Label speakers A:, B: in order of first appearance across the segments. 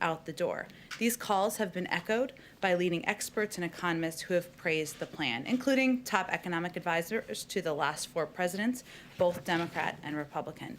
A: out the door. These calls have been echoed by leading experts and economists who have praised the plan, including top economic advisors to the last 4 presidents, both Democrat and Republican.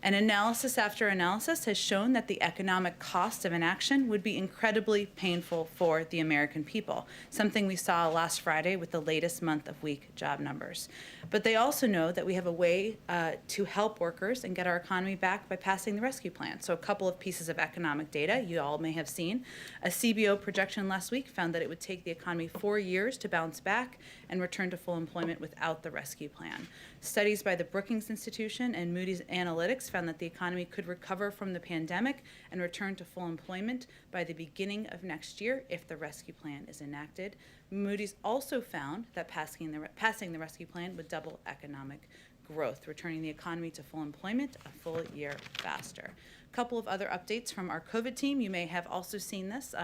A: And analysis after analysis has shown that the economic cost of inaction would be incredibly painful for the American people, something we saw last Friday with the latest month of weak job numbers. But they also know that we have a way to help workers and get our economy back by passing the rescue plan. So a couple of pieces of economic data you all may have seen. A CBO projection last week found that it would take the economy 4 years to bounce back and return to full employment without the rescue plan. Studies by the Brookings Institution and Moody's Analytics found that the economy could recover from the pandemic and return to full employment by the beginning of next year if the rescue plan is enacted. Moody's also found that passing the rescue plan would double economic growth, returning the economy to full employment a full year faster. A couple of other updates from our COVID team. You may have also seen this.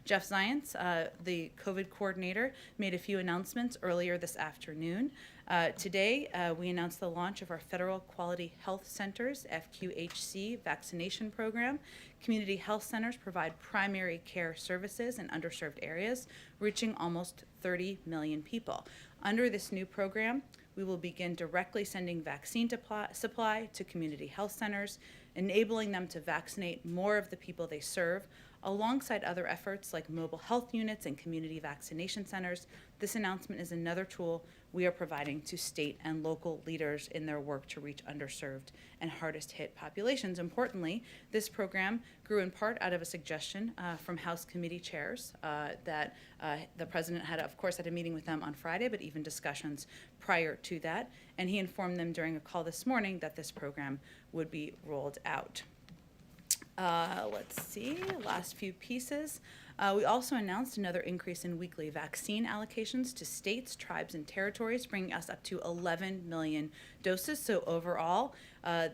A: Jeff Zients, the COVID coordinator, made a few announcements earlier this afternoon. Today, we announced the launch of our Federal Quality Health Centers, FQHC, vaccination program. Community health centers provide primary care services in underserved areas, reaching almost 30 million people. Under this new program, we will begin directly sending vaccine supply to community health centers, enabling them to vaccinate more of the people they serve, alongside other efforts like mobile health units and community vaccination centers. This announcement is another tool we are providing to state and local leaders in their work to reach underserved and hardest hit populations. Importantly, this program grew in part out of a suggestion from House committee chairs that the president had, of course, had a meeting with them on Friday, but even discussions prior to that. And he informed them during a call this morning that this program would be rolled out. Let's see, last few pieces. We also announced another increase in weekly vaccine allocations to states, tribes, and territories, bringing us up to 11 million doses. So overall,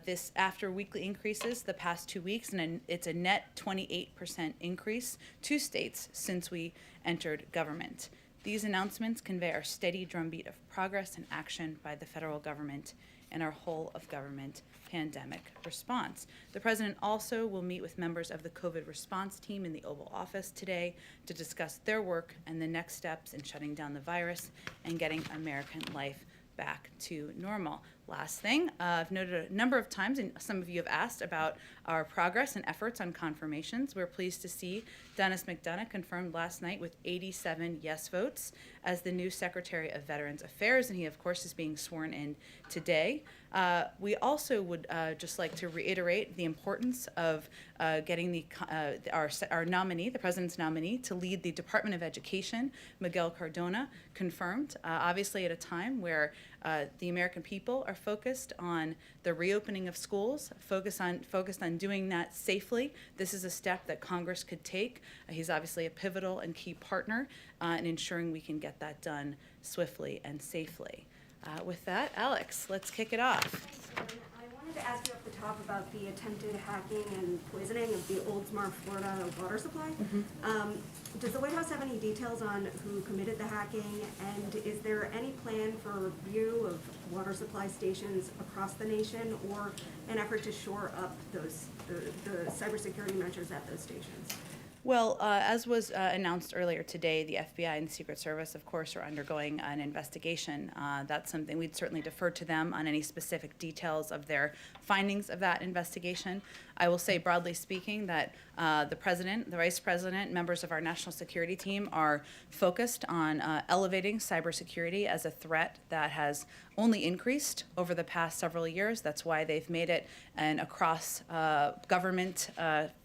A: this after weekly increases the past 2 weeks, and it's a net 28% increase to states since we entered government. These announcements convey our steady drumbeat of progress and action by the federal government and our whole of government pandemic response. The president also will meet with members of the COVID response team in the Oval Office today to discuss their work and the next steps in shutting down the virus and getting American life back to normal. Last thing, I've noted a number of times, and some of you have asked about our progress and efforts on confirmations. We're pleased to see Dennis Mcdonough confirmed last night with 87 yes votes as the new Secretary of Veterans Affairs, and he, of course, is being sworn in today. We also would just like to reiterate the importance of getting our nominee, the president's nominee, to lead the Department of Education, Miguel Cardona, confirmed, obviously at a time where the American people are focused on the reopening of schools, focused on doing that safely. This is a step that Congress could take. He's obviously a pivotal and key partner in ensuring we can get that done swiftly and safely. With that, Alex, let's kick it off.
B: I wanted to ask you off the top about the attempted hacking and poisoning of the Oldsmar, Florida water supply. Does the White House have any details on who committed the hacking, and is there any plan for review of water supply stations across the nation, or an effort to shore up the cybersecurity measures at those stations?
A: Well, as was announced earlier today, the FBI and the Secret Service, of course, are undergoing an investigation. That's something we'd certainly defer to them on any specific details of their findings of that investigation. I will say, broadly speaking, that the president, the vice president, members of our national security team are focused on elevating cybersecurity as a threat that has only increased over the past several years. That's why they've made it an across government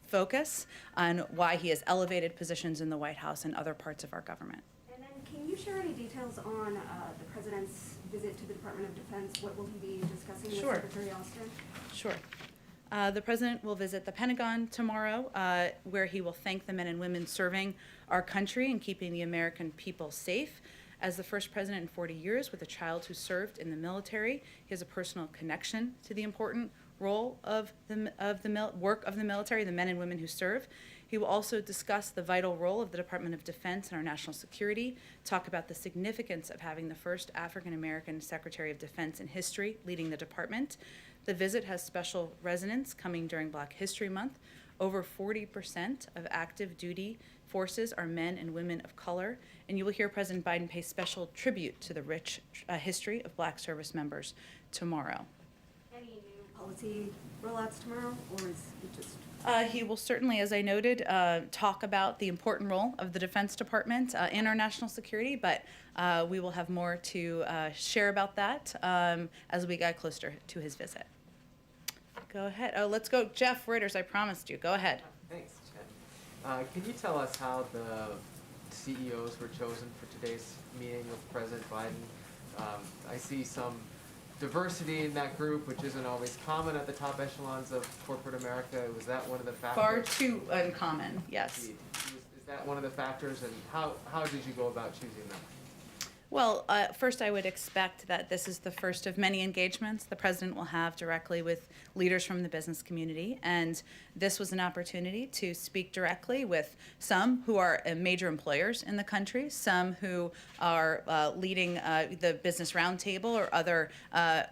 A: focus on why he has elevated positions in the White House and other parts of our government.
B: And then can you share any details on the president's visit to the Department of Defense? What will he be discussing with Secretary Austin?
A: Sure. The president will visit the Pentagon tomorrow, where he will thank the men and women serving our country and keeping the American people safe. As the first president in 40 years with a child who served in the military, he has a personal connection to the important role of the work of the military, the men and women who serve. He will also discuss the vital role of the Department of Defense in our national security, talk about the significance of having the first African-American Secretary of Defense in history leading the department. The visit has special resonance coming during Black History Month. Over 40% of active duty forces are men and women of color, and you will hear President Biden pay special tribute to the rich history of Black service members tomorrow.
B: Any new policy rollouts tomorrow, or is it just?
A: He will certainly, as I noted, talk about the important role of the Defense Department in our national security, but we will have more to share about that as we get closer to his visit. Go ahead. Oh, let's go. Jeff Reuters, I promised you. Go ahead.
C: Thanks, Jen. Can you tell us how the CEOs were chosen for today's meeting with President Biden? I see some diversity in that group, which isn't always common at the top echelons of corporate America. Was that one of the factors?
A: Far too uncommon, yes.
C: Is that one of the factors, and how did you go about choosing them?
A: Well, first I would expect that this is the first of many engagements the president will have directly with leaders from the business community, and this was an opportunity to speak directly with some who are major employers in the country, some who are leading the Business Roundtable or other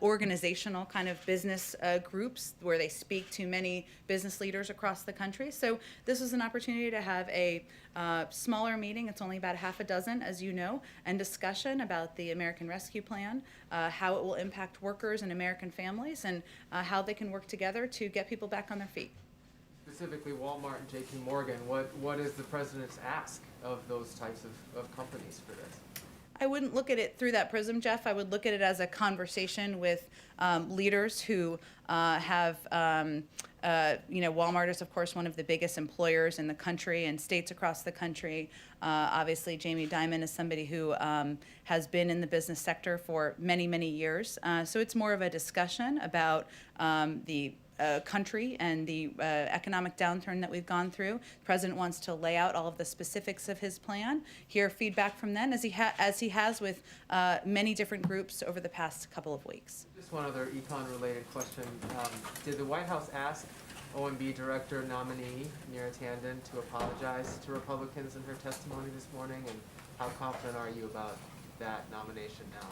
A: organizational kind of business groups where they speak to many business leaders across the country. So this was an opportunity to have a smaller meeting. It's only about half a dozen, as you know, and discussion about the American Rescue Plan, how it will impact workers and American families, and how they can work together to get people back on their feet.
C: Specifically, Walmart and J.P. Morgan, what is the president's ask of those types of companies for this?
A: I wouldn't look at it through that prism, Jeff. I would look at it as a conversation with leaders who have, Walmart is, of course, one of the biggest employers in the country and states across the country. Obviously, Jamie Dimon is somebody who has been in the business sector for many, many years. So it's more of a discussion about the country and the economic downturn that we've gone through. The president wants to lay out all of the specifics of his plan, hear feedback from them, as he has with many different groups over the past couple of weeks.
C: Just one other econ-related question. Did the White House ask OMB Director nominee Neera Tanden to apologize to Republicans in her testimony this morning, and how confident are you about that nomination now?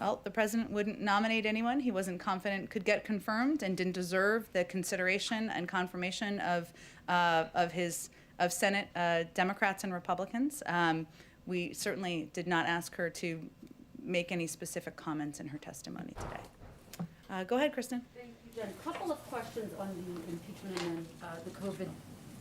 A: Well, the president wouldn't nominate anyone he wasn't confident could get confirmed and didn't deserve the consideration and confirmation of Senate Democrats and Republicans. We certainly did not ask her to make any specific comments in her testimony today. Go ahead, Kristen.
D: Thank you, Jen. A couple of questions on the impeachment and the COVID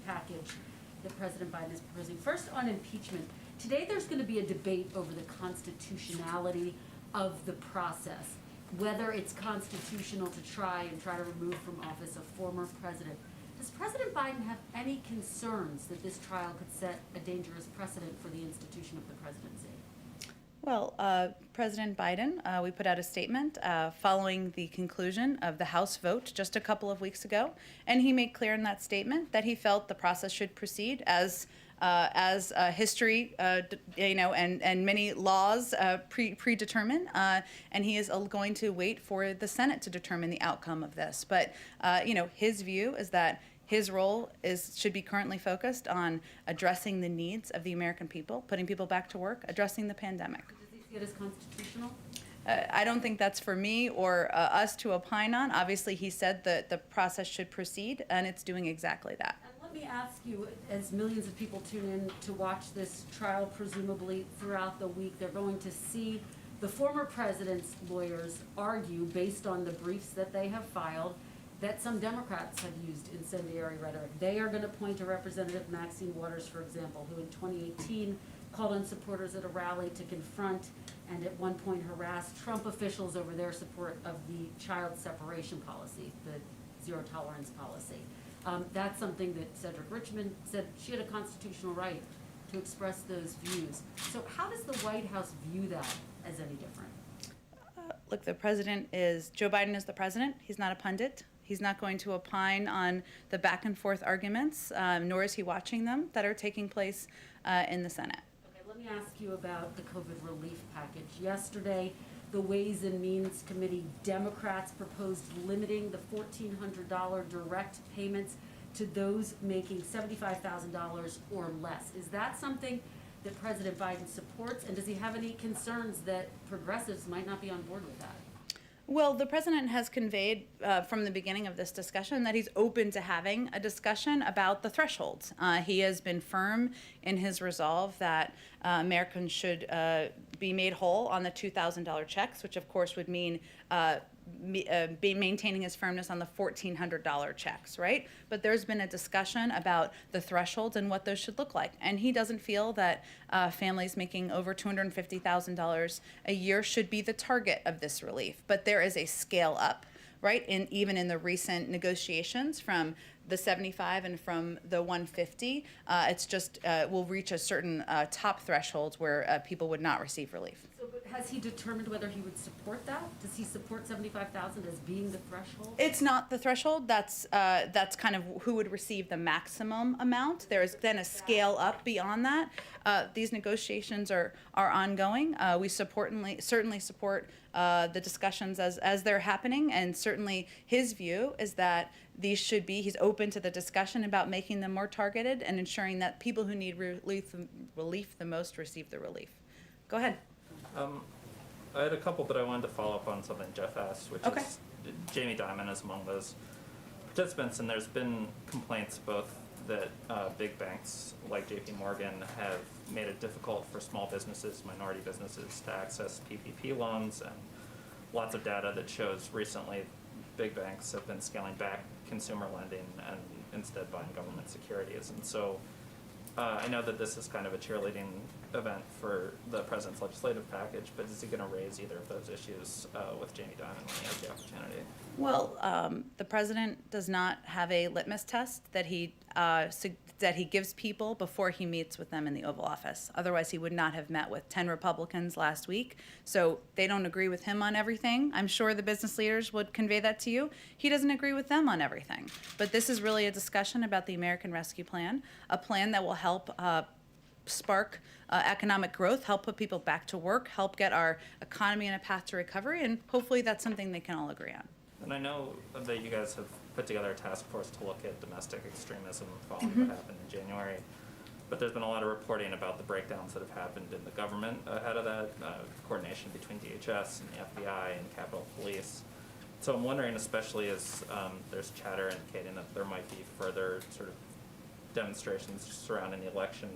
D: package that President Biden is proposing. First, on impeachment. Today there's going to be a debate over the constitutionality of the process, whether it's constitutional to try to remove from office a former president. Does President Biden have any concerns that this trial could set a dangerous precedent for the institution of the presidency?
A: Well, President Biden, we put out a statement following the conclusion of the House vote just a couple of weeks ago, and he made clear in that statement that he felt the process should proceed as history, and many laws predetermine, and he is going to wait for the Senate to determine the outcome of this. But his view is that his role should be currently focused on addressing the needs of the American people, putting people back to work, addressing the pandemic.
D: Does he see it as constitutional?
A: I don't think that's for me or us to opine on. Obviously, he said that the process should proceed, and it's doing exactly that.
D: Let me ask you, as millions of people tune in to watch this trial, presumably throughout the week, they're going to see the former president's lawyers argue, based on the briefs that they have filed, that some Democrats have used incendiary rhetoric. They are going to point to Representative Maxine Waters, for example, who in 2018 called on supporters at a rally to confront and at one point harassed Trump officials over their support of the child separation policy, the zero tolerance policy. That's something that Cedric Richmond said she had a constitutional right to express those views. So how does the White House view that as any different?
A: Look, Joe Biden is the president. He's not a pundit. He's not going to opine on the back and forth arguments, nor is he watching them that are taking place in the Senate.
D: Okay, let me ask you about the COVID relief package. Yesterday, the Ways and Means Committee Democrats proposed limiting the $1,400 direct payments to those making $75,000 or less. Is that something that President Biden supports, and does he have any concerns that progressives might not be on board with that?
A: Well, the president has conveyed from the beginning of this discussion that he's open to having a discussion about the thresholds. He has been firm in his resolve that Americans should be made whole on the $2,000 checks, which of course would mean be maintaining his firmness on the $1,400 checks, right? But there's been a discussion about the thresholds and what those should look like. And he doesn't feel that families making over $250,000 a year should be the target of this relief. But there is a scale up, right? Even in the recent negotiations from the 75 and from the 150, it's just will reach a certain top threshold where people would not receive relief.
D: So, but has he determined whether he would support that? Does he support 75,000 as being the threshold?
A: It's not the threshold. That's kind of who would receive the maximum amount. There is then a scale up beyond that. These negotiations are ongoing. We certainly support the discussions as they're happening, and certainly his view is that these should be. He's open to the discussion about making them more targeted and ensuring that people who need relief the most receive the relief. Go ahead.
E: I had a couple, but I wanted to follow up on something Jeff asked, which
A: Okay.
E: is Jamie Dimon is among those participants, and there's been complaints both that big banks like J.P. Morgan have made it difficult for small businesses, minority businesses to access PPP loans, and lots of data that shows recently big banks have been scaling back consumer lending and instead buying government securities. And so I know that this is kind of a cheerleading event for the president's legislative package, but is he going to raise either of those issues with Jamie Dimon when he has the opportunity?
A: Well, the president does not have a litmus test that he gives people before he meets with them in the Oval Office. Otherwise, he would not have met with 10 Republicans last week. So they don't agree with him on everything. I'm sure the business leaders would convey that to you. He doesn't agree with them on everything. But this is really a discussion about the American Rescue Plan, a plan that will help spark economic growth, help put people back to work, help get our economy on a path to recovery, and hopefully that's something they can all agree on.
E: And I know that you guys have put together a task force to look at domestic extremism following what happened in January. But there's been a lot of reporting about the breakdowns that have happened in the government ahead of that, coordination between DHS and the FBI and Capitol Police. So I'm wondering, especially as there's chatter indicating that there might be further sort of demonstrations surrounding the election,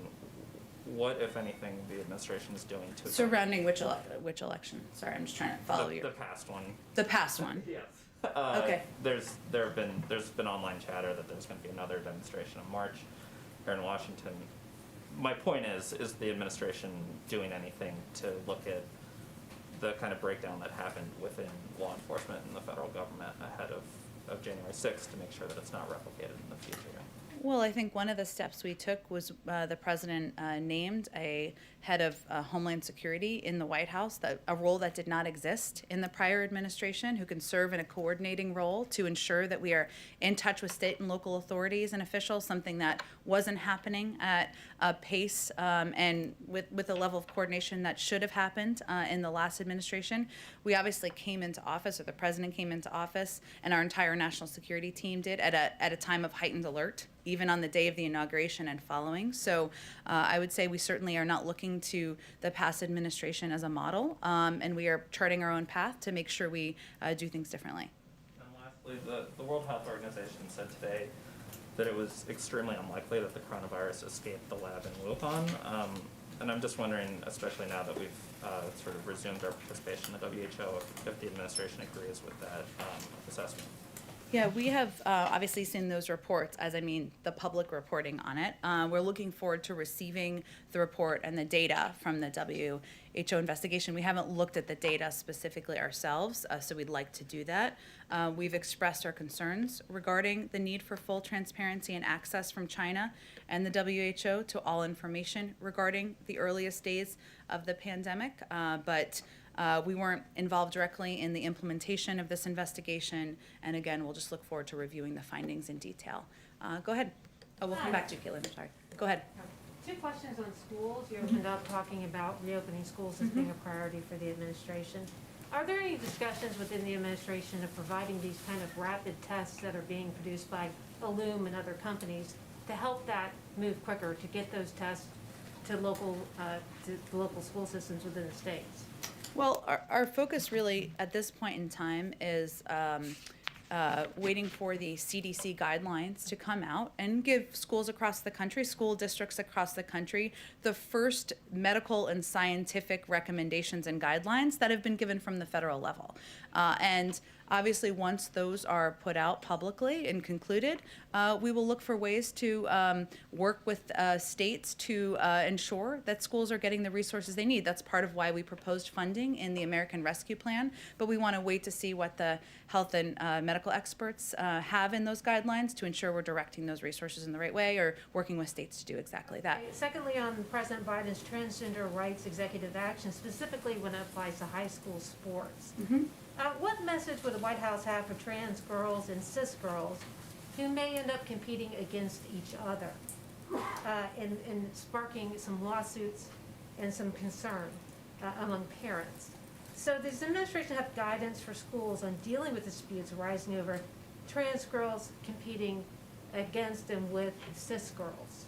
E: what, if anything, the administration is doing to
A: Surrounding which election? Sorry, I'm just trying to follow you.
E: the past one.
A: The past one.
E: Yes.
A: Okay.
E: There's been online chatter that there's going to be another demonstration in March here in Washington. My point is the administration doing anything to look at the kind of breakdown that happened within law enforcement and the federal government ahead of January 6th to make sure that it's not replicated in the future?
A: Well, I think one of the steps we took was the president named a head of Homeland Security in the White House, a role that did not exist in the prior administration, who can serve in a coordinating role to ensure that we are in touch with state and local authorities and officials, something that wasn't happening at a pace and with a level of coordination that should have happened in the last administration. We obviously came into office, or the president came into office, and our entire national security team did at a time of heightened alert, even on the day of the inauguration and following. So I would say we certainly are not looking to the past administration as a model, and we are charting our own path to make sure we do things differently.
E: And lastly, the World Health Organization said today that it was extremely unlikely that the coronavirus escaped the lab in Wuhan. And I'm just wondering, especially now that we've sort of resumed our participation in the WHO, if the administration agrees with that assessment.
A: Yeah, we have obviously seen those reports, as I mean the public reporting on it. We're looking forward to receiving the report and the data from the WHO investigation. We haven't looked at the data specifically ourselves, so we'd like to do that. We've expressed our concerns regarding the need for full transparency and access from China and the WHO to all information regarding the earliest days of the pandemic, but we weren't involved directly in the implementation of this investigation, and again, we'll just look forward to reviewing the findings in detail. Go ahead. Oh, we'll come back to you, Caitlin. I'm sorry. Go ahead.
F: Two questions on schools. You opened up talking about reopening schools as being a priority for the administration. Are there any discussions within the administration of providing these kind of rapid tests that are being produced by Illum and other companies to help that move quicker, to get those tests to local school systems within the states?
A: Well, our focus really at this point in time is waiting for the CDC guidelines to come out and give schools across the country, school districts across the country, the first medical and scientific recommendations and guidelines that have been given from the federal level. And obviously, once those are put out publicly and concluded, we will look for ways to work with states to ensure that schools are getting the resources they need. That's part of why we proposed funding in the American Rescue Plan, but we want to wait to see what the health and medical experts have in those guidelines to ensure we're directing those resources in the right way or working with states to do exactly that.
F: Okay, secondly, on President Biden's transgender rights executive action, specifically when it applies to high school sports. What message would the White House have for trans girls and cis girls who may end up competing against each other and sparking some lawsuits and some concern among parents? So does the administration have guidance for schools on dealing with disputes arising over trans girls competing against and with cis girls?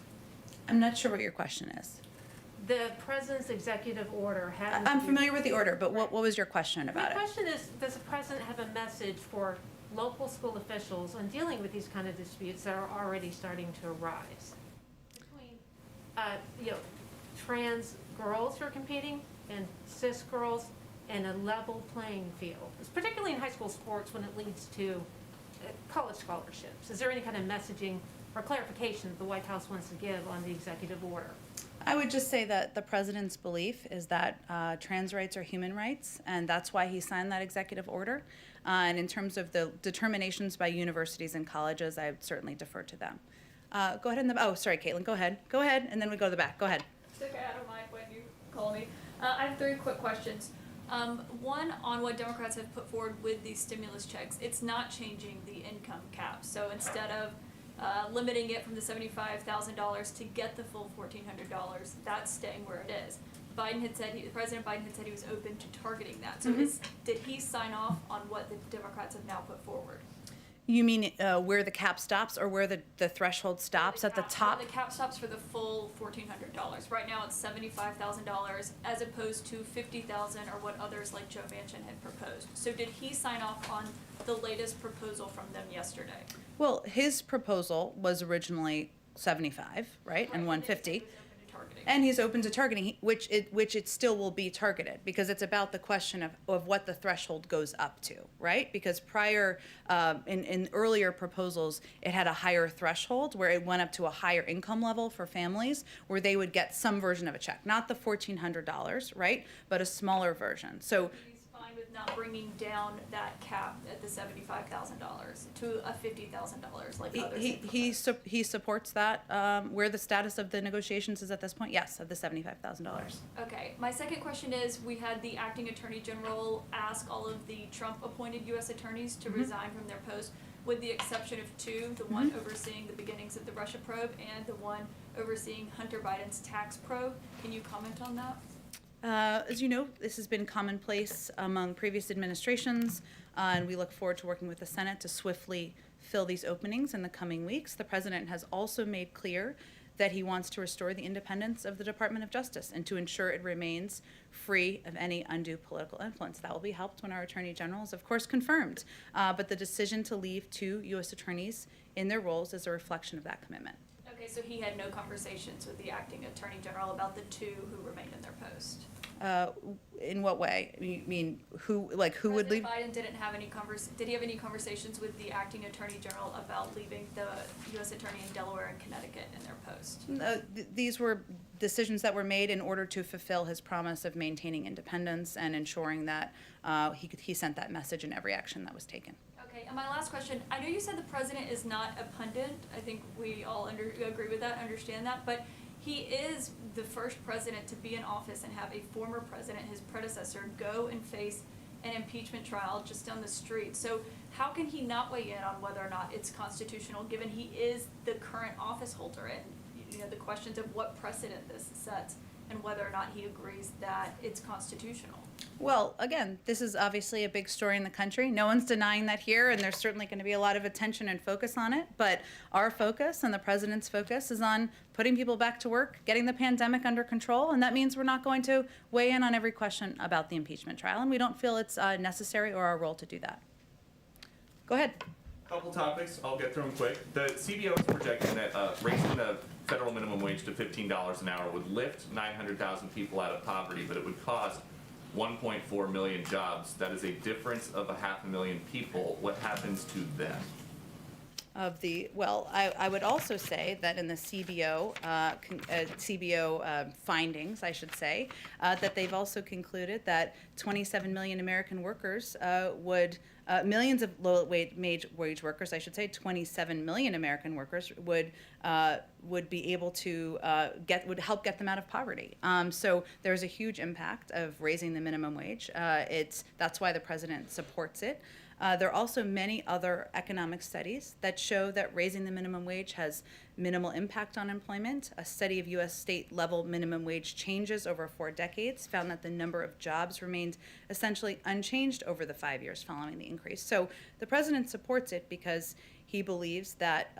A: I'm not sure what your question is.
F: The president's executive order had.
A: I'm familiar with the order, but what was your question about it?
F: My question is, does the president have a message for local school officials on dealing with these kind of disputes that are already starting to arise between, trans girls who are competing and cis girls and a level playing field, particularly in high school sports when it leads to college scholarships? Is there any kind of messaging or clarification that the White House wants to give on the executive order?
A: I would just say that the president's belief is that trans rights are human rights, and that's why he signed that executive order. And in terms of the determinations by universities and colleges, I would certainly defer to them. Go ahead oh, sorry, Caitlin, go ahead, and then we go to the back. Go ahead.
G: It's okay, I don't mind when you call me. I have 3 quick questions. One, on what Democrats have put forward with these stimulus checks. It's not changing the income cap. So instead of limiting it from the $75,000 to get the full $1,400, that's staying where it is. President Biden had said he was open to targeting that. So did he sign off on what the Democrats have now put forward?
A: You mean where the cap stops or where the threshold stops at the top?
G: The cap stops for the full $1,400. Right now it's $75,000 as opposed to $50,000 or what others like Joe Manchin had proposed. So did he sign off on the latest proposal from them yesterday?
A: Well, his proposal was originally 75, right, and 150. And he's open to targeting, which it still will be targeted, because it's about the question of what the threshold goes up to, right? Because prior, in earlier proposals, it had a higher threshold where it went up to a higher income level for families where they would get some version of a check, not the $1,400, right, but a smaller version. So
G: he's fine with not bringing down that cap at the $75,000 to a $50,000 like others.
A: he supports that. Where the status of the negotiations is at this point, yes, of the $75,000.
G: Okay, my second question is, we had the acting attorney general ask all of the Trump-appointed U.S. attorneys to resign from their post, with the exception of 2, the one overseeing the beginnings of the Russia probe and the one overseeing Hunter Biden's tax probe. Can you comment on that?
A: As you know, this has been commonplace among previous administrations, and we look forward to working with the Senate to swiftly fill these openings in the coming weeks. The president has also made clear that he wants to restore the independence of the Department of Justice and to ensure it remains free of any undue political influence. That will be helped when our Attorney General is, of course, confirmed. But the decision to leave 2 U.S. attorneys in their roles is a reflection of that commitment.
G: Okay, so he had no conversations with the acting attorney general about the 2 who remained in their post?
A: In what way? You mean who would leave?
G: President Biden didn't have any did he have any conversations with the acting attorney general about leaving the U.S. attorney in Delaware and Connecticut in their post?
A: These were decisions that were made in order to fulfill his promise of maintaining independence and ensuring that he sent that message in every action that was taken.
G: Okay, and my last question, I know you said the president is not a pundit. I think we all agree with that, understand that, but he is the first president to be in office and have a former president, his predecessor, go and face an impeachment trial just down the street. So how can he not weigh in on whether or not it's constitutional, given he is the current office holder, and the questions of what precedent this sets and whether or not he agrees that it's constitutional?
A: Well, again, this is obviously a big story in the country. No one's denying that here, and there's certainly going to be a lot of attention and focus on it. But our focus and the president's focus is on putting people back to work, getting the pandemic under control, and that means we're not going to weigh in on every question about the impeachment trial, and we don't feel it's necessary or our role to do that. Go ahead.
H: Couple topics, I'll get through them quick. The CBO is projecting that raising the federal minimum wage to $15 an hour would lift 900,000 people out of poverty, but it would cost 1.4 million jobs. That is a difference of 500,000 people. What happens to them?
A: Well, I would also say that in the CBO, findings, I should say, that they've also concluded that 27 million American workers millions of low-wage workers, I should say, 27 million American workers would be able to would help get them out of poverty. So there's a huge impact of raising the minimum wage. That's why the president supports it. There are also many other economic studies that show that raising the minimum wage has minimal impact on employment. A study of U.S. state-level minimum wage changes over 4 decades found that the number of jobs remained essentially unchanged over the 5 years following the increase. So the president supports it because he believes that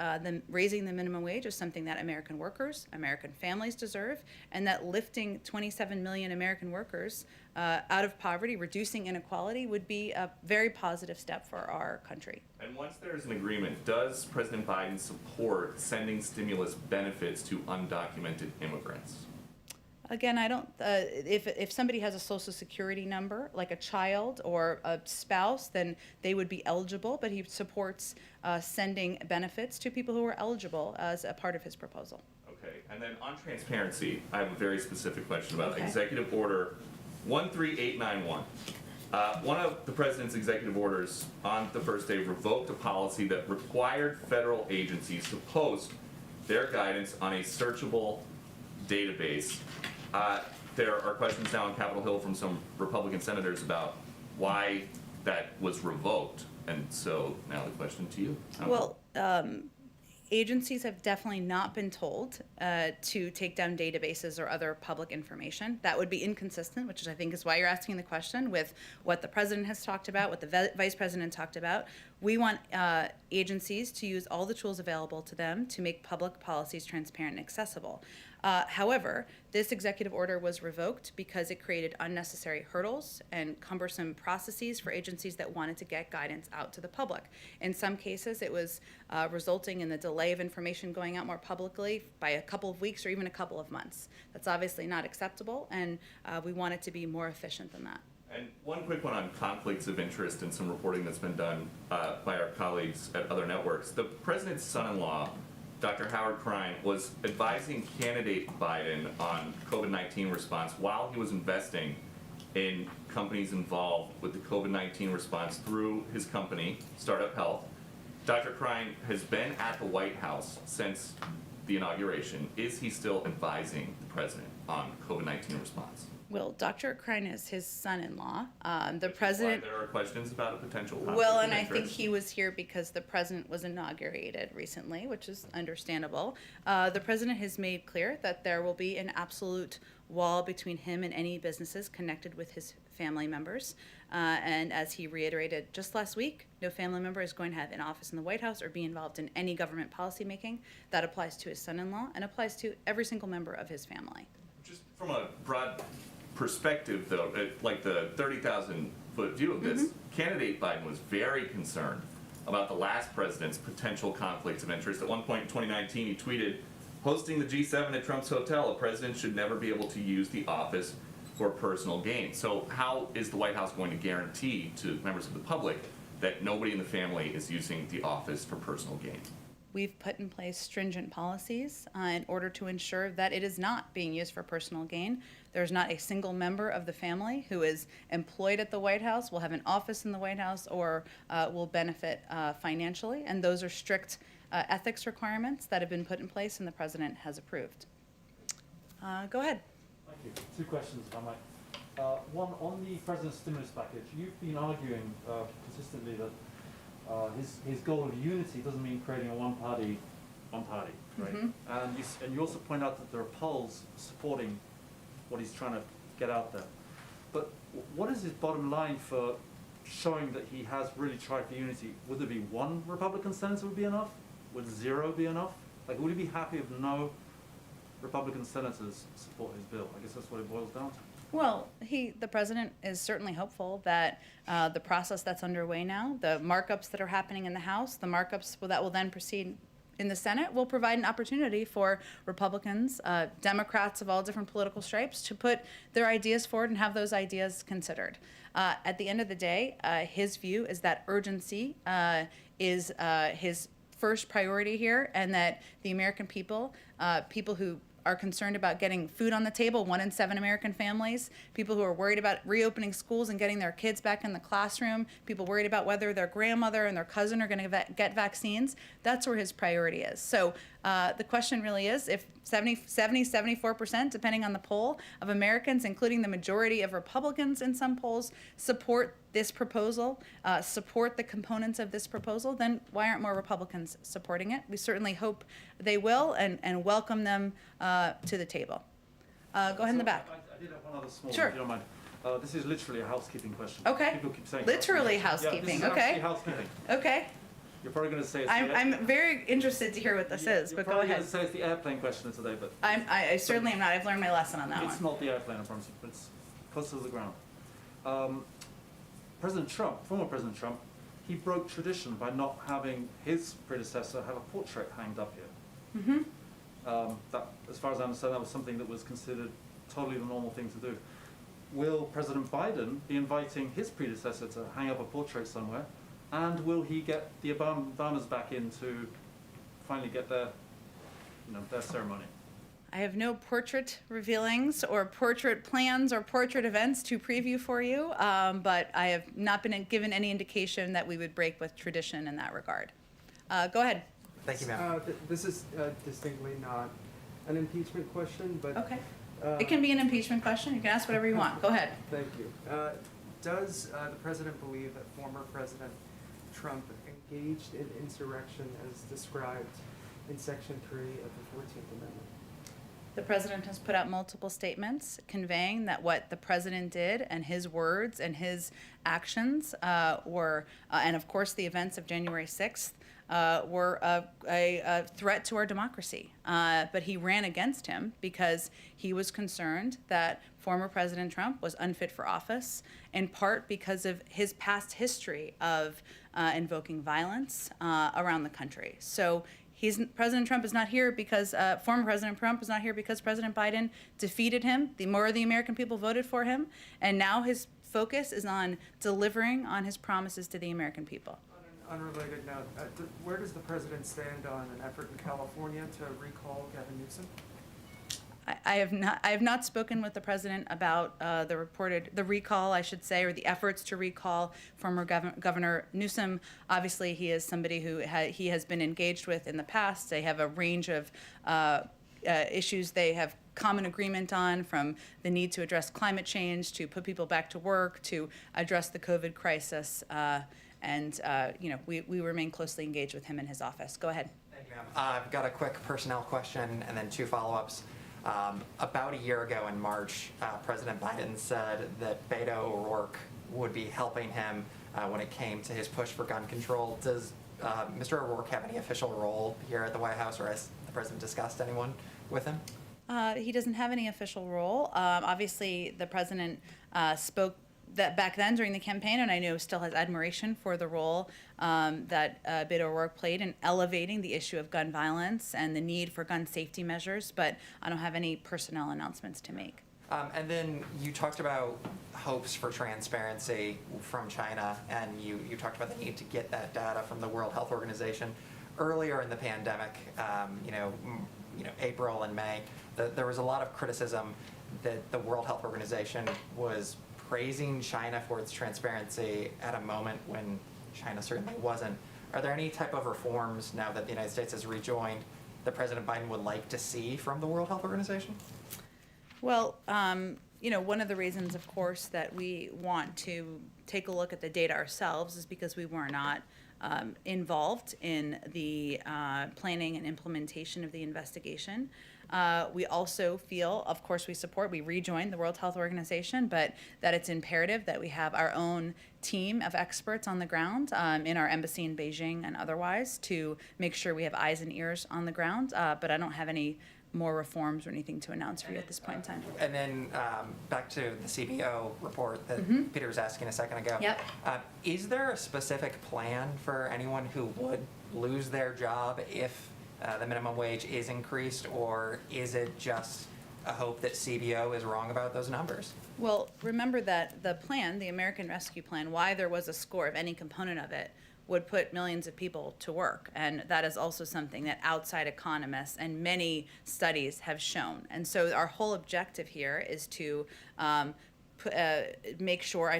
A: raising the minimum wage is something that American workers, American families deserve, and that lifting 27 million American workers out of poverty, reducing inequality, would be a very positive step for our country.
H: And once there's an agreement, does President Biden support sending stimulus benefits to undocumented immigrants?
A: Again, I don't, if somebody has a social security number, like a child or a spouse, then they would be eligible, but he supports sending benefits to people who are eligible as a part of his proposal.
H: Okay, and then on transparency, I have a very specific question about
A: Okay.
H: Executive Order 13891. One of the president's executive orders on the first day revoked a policy that required federal agencies to post their guidance on a searchable database. There are questions now on Capitol Hill from some Republican senators about why that was revoked. And so now the question to you.
A: Well, agencies have definitely not been told to take down databases or other public information. That would be inconsistent, which I think is why you're asking the question, with what the president has talked about, what the vice president talked about. We want agencies to use all the tools available to them to make public policies transparent and accessible. However, this executive order was revoked because it created unnecessary hurdles and cumbersome processes for agencies that wanted to get guidance out to the public. In some cases, it was resulting in the delay of information going out more publicly by a couple of weeks or even a couple of months. That's obviously not acceptable, and we want it to be more efficient than that.
H: And one quick one on conflicts of interest and some reporting that's been done by our colleagues at other networks. The president's son-in-law, Dr. Howard Krein, was advising candidate Biden on COVID-19 response while he was investing in companies involved with the COVID-19 response through his company, Startup Health. Dr. Krein has been at the White House since the inauguration. Is he still advising the president on COVID-19 response?
A: Well, Dr. Krein is his son-in-law. The
H: Which is
A: president.
H: why there are questions about a potential conflict
A: Well,
H: of
A: and I think
H: interest.
A: he was here because the president was inaugurated recently, which is understandable. The president has made clear that there will be an absolute wall between him and any businesses connected with his family members. And as he reiterated just last week, no family member is going to have an office in the White House or be involved in any government policymaking. That applies to his son-in-law and applies to every single member of his family.
H: Just from a broad perspective, though, like the 30,000-foot view of this, candidate Biden was very concerned about the last president's potential conflicts of interest. At one point in 2019, he tweeted, "Hosting the G7 at Trump's hotel, a president should never be able to use the office for personal gain." So how is the White House going to guarantee to members of the public that nobody in the family is using the office for personal gain?
A: We've put in place stringent policies in order to ensure that it is not being used for personal gain. There's not a single member of the family who is employed at the White House, will have an office in the White House, or will benefit financially. And those are strict ethics requirements that have been put in place and the president has approved. Go ahead.
I: Thank you. 2 questions, if I might. One, on the president's stimulus package, you've been arguing consistently that his goal of unity doesn't mean creating a one party, right? And you also point out that there are polls supporting what he's trying to get out there. but what is his bottom line for showing that he has really tried for unity? Would there be one Republican senator would be enough? Would 0 be enough? Like, would he be happy if no Republican senators support his bill? I guess that's what it boils down to.
A: Well, the president is certainly hopeful that the process that's underway now, the markups that are happening in the House, the markups that will then proceed in the Senate, will provide an opportunity for Republicans, Democrats of all different political stripes, to put their ideas forward and have those ideas considered. At the end of the day, his view is that urgency is his first priority here, and that the American people, people who are concerned about getting food on the table, 1 in 7 American families, people who are worried about reopening schools and getting their kids back in the classroom, people worried about whether their grandmother and their cousin are going to get vaccines, that's where his priority is. So the question really is, if 74%, depending on the poll, of Americans, including the majority of Republicans in some polls, support this proposal, support the components of this proposal, then why aren't more Republicans supporting it? We certainly hope they will, and welcome them to the table. Go ahead in the back.
I: I did have one other small
A: Sure.
I: one, if you don't mind. This is literally a housekeeping question.
A: Okay.
I: People keep saying
A: Literally
I: housekeeping.
A: housekeeping,
I: Yeah, this is
A: okay.
I: actually housekeeping.
A: Okay,
I: You're probably going to say it's
A: I'm very interested to hear what this is, but go
I: You're
A: ahead.
I: probably going to say it's the airplane question of today, but
A: I certainly am not. I've learned my lesson on that
I: it's
A: one.
I: not the airplane, I promise you, but it's close to the ground. President Trump, former President Trump, he broke tradition by not having his predecessor have a portrait hanged up here. That, as far as I understand, that was something that was considered totally the normal thing to do. Will President Biden be inviting his predecessor to hang up a portrait somewhere? And will he get the Obamas back in to finally get their ceremony?
A: I have no portrait revealings or portrait plans or portrait events to preview for you, but I have not been given any indication that we would break with tradition in that regard. Go ahead.
J: Thank you, ma'am.
K: This is distinctly not an impeachment question, but.
A: Okay. It can be an impeachment question. You can ask whatever you want. Go ahead.
K: Thank you. Does the president believe that former President Trump engaged in insurrection as described in Section 3 of the 14th Amendment?
A: The president has put out multiple statements conveying that what the president did and his words and his actions were, and of course the events of January 6th, were a threat to our democracy. But he ran against him because he was concerned that former President Trump was unfit for office, in part because of his past history of invoking violence around the country. So President Trump is not here because, former President Trump is not here because President Biden defeated him. More of the American people voted for him, and now his focus is on delivering on his promises to the American people.
K: On an unrelated note, where does the president stand on an effort in California to recall Gavin Newsom?
A: I have not spoken with the president about the recall, I should say, or the efforts to recall former Governor Newsom. Obviously, he is somebody who he has been engaged with in the past. They have a range of issues they have common agreement on, from the need to address climate change, to put people back to work, to address the COVID crisis. We remain closely engaged with him in his office. Go ahead.
J: Thank you, ma'am. I've got a quick personnel question and then 2 follow-ups. About a year ago in March, President Biden said that Beto O'Rourke would be helping him when it came to his push for gun control. Does Mr. O'Rourke have any official role here at the White House, or has the president discussed anyone with him?
A: He doesn't have any official role. Obviously, the president spoke that back then during the campaign, and I know still has admiration for the role that Beto O'Rourke played in elevating the issue of gun violence and the need for gun safety measures, but I don't have any personnel announcements to make.
J: And then you talked about hopes for transparency from China, and you talked about the need to get that data from the World Health Organization. Earlier in the pandemic, April and May, there was a lot of criticism that the World Health Organization was praising China for its transparency at a moment when China certainly wasn't. Are there any type of reforms now that the United States has rejoined that President Biden would like to see from the World Health Organization?
A: Well, one of the reasons, of course, that we want to take a look at the data ourselves is because we were not involved in the planning and implementation of the investigation. We also feel, of course, we rejoined the World Health Organization, but that it's imperative that we have our own team of experts on the ground in our embassy in Beijing and otherwise to make sure we have eyes and ears on the ground. But I don't have any more reforms or anything to announce for you at this point in time.
J: And then back to the CBO report that Peter was asking a second ago.
A: Yep.
J: Is there a specific plan for anyone who would lose their job if the minimum wage is increased, or is it just a hope that CBO is wrong about those numbers?
A: Well, remember that the plan, the American Rescue Plan, why there was a score of any component of it, would put millions of people to work. And that is also something that outside economists and many studies have shown. And so our whole objective here is to make sure,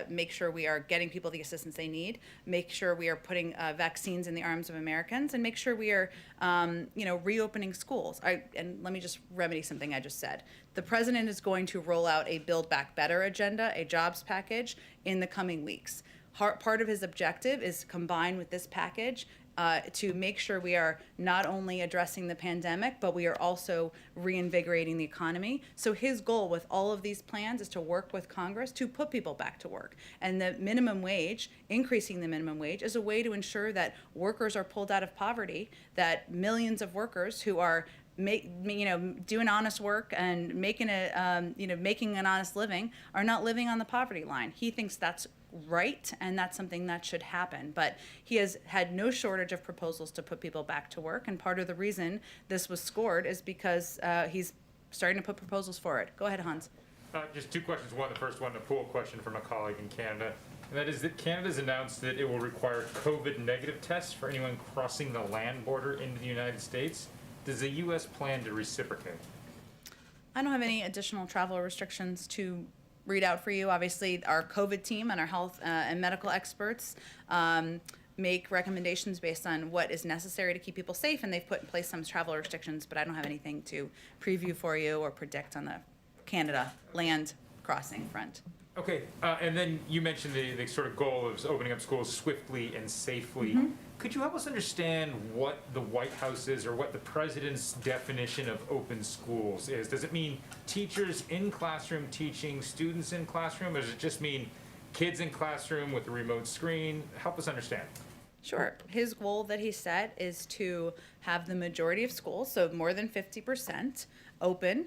A: make sure we are getting people the assistance they need, make sure we are putting vaccines in the arms of Americans, and make sure we are, reopening schools. And let me just remedy something I just said. The president is going to roll out a Build Back Better agenda, a jobs package, in the coming weeks. Part of his objective is combined with this package to make sure we are not only addressing the pandemic, but we are also reinvigorating the economy. So his goal with all of these plans is to work with Congress to put people back to work. And the minimum wage, increasing the minimum wage, is a way to ensure that workers are pulled out of poverty, that millions of workers who are doing honest work and making an honest living are not living on the poverty line. He thinks that's right, and that's something that should happen. But he has had no shortage of proposals to put people back to work, and part of the reason this was scored is because he's starting to put proposals forward. Go ahead, Hans.
L: Just two questions. The first one, a pool question from a colleague in Canada, and that is that Canada's announced that it will require COVID negative tests for anyone crossing the land border into the United States. Does the U.S. plan to reciprocate?
A: I don't have any additional travel restrictions to read out for you. Obviously, our COVID team and our health and medical experts make recommendations based on what is necessary to keep people safe, and they've put in place some travel restrictions, but I don't have anything to preview for you or predict on the Canada land crossing front.
L: Okay, and then you mentioned the sort of goal of opening up schools swiftly and safely. Could you help us understand what the White House is, or what the president's definition of open schools is? Does it mean teachers in classroom teaching students in classroom, or does it just mean kids in classroom with a remote screen? Help us understand.
A: Sure. His goal that he set is to have the majority of schools, so more than 50%, open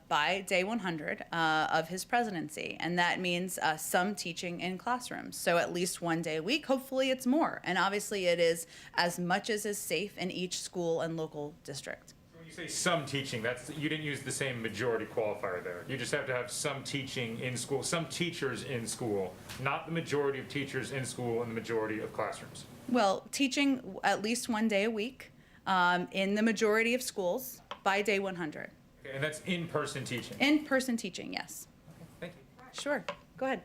A: by day 100 of his presidency. And that means some teaching in classrooms. So at least one day a week. Hopefully it's more. And obviously it is as much as is safe in each school and local district.
L: When you say some teaching, you didn't use the same majority qualifier there. You just have to have some teaching in school, some teachers in school, not the majority of teachers in school and the majority of classrooms.
A: Well, teaching at least one day a week in the majority of schools by day 100.
L: And that's in-person teaching?
A: In-person teaching, yes.
L: Okay, thank you.
A: Sure. Go ahead.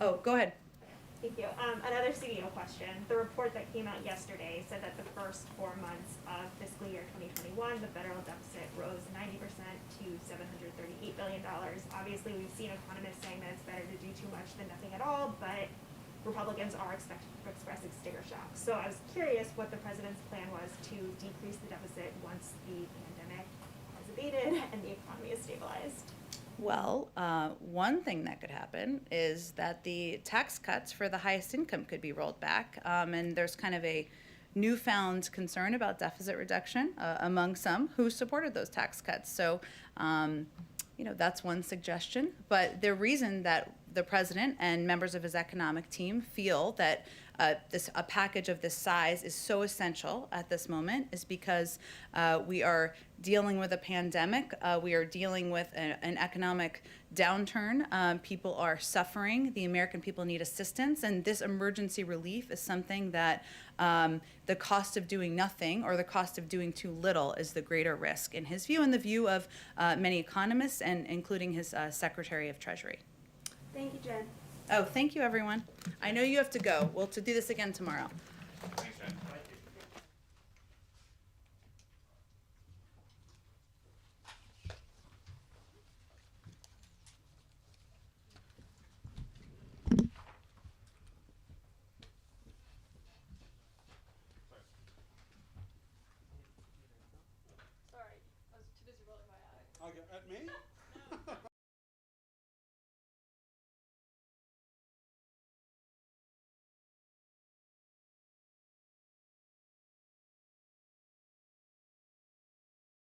A: Oh, go ahead.
M: Thank you. Another CBO question. The report that came out yesterday said that the first 4 months of fiscal year 2021, the federal deficit rose 90% to $738 billion. Obviously, we've seen economists saying that it's better to do too much than nothing at all, but Republicans are expressing sticker shock. So I was curious what the president's plan was to decrease the deficit once the pandemic has abated and the economy is stabilized.
A: Well, one thing that could happen is that the tax cuts for the highest income could be rolled back, and there's kind of a newfound concern about deficit reduction among some who supported those tax cuts. So, that's one suggestion. But the reason that the president and members of his economic team feel that a package of this size is so essential at this moment is because we are dealing with a pandemic. We are dealing with an economic downturn. People are suffering. The American people need assistance. And this emergency relief is something that the cost of doing nothing or the cost of doing too little is the greater risk, in his view and the view of many economists, and including his Secretary of Treasury.
B: Thank you, Jen.
A: Oh, thank you, everyone. I know you have to go. We'll do this again tomorrow.
L: Thanks, Jen.
N: at me?